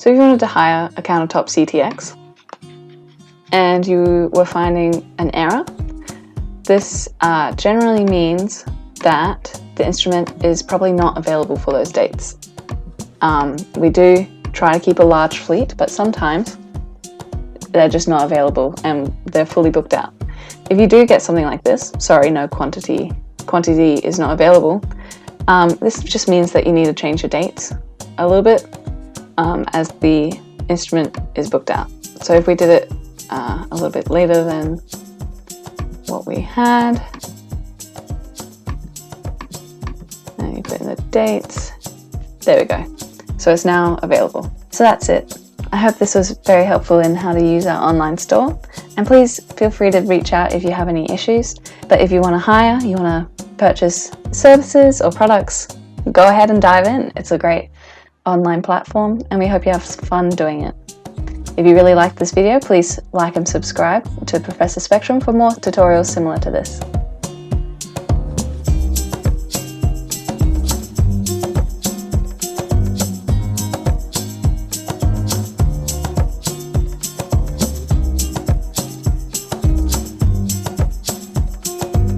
So if you wanted to hire a countertop CTX and you were finding an error, this generally means that the instrument is probably not available for those dates. We do try to keep a large fleet, but sometimes they're just not available and they're fully booked out. If you do get something like this, sorry, no quantity is not available, this just means that you need to change your dates a little bit as the instrument is booked out. So if we did it a little bit later than what we had, and you put in the dates, there we go. So it's now available. So that's it. I hope this was very helpful in how to use our online store, and please feel free to reach out if you have any issues. But if you want to hire, you want to purchase services or products, go ahead and dive in. It's a great online platform and we hope you have fun doing it. If you really liked this video, please like and subscribe to Professor Spectrum for more tutorials similar to this.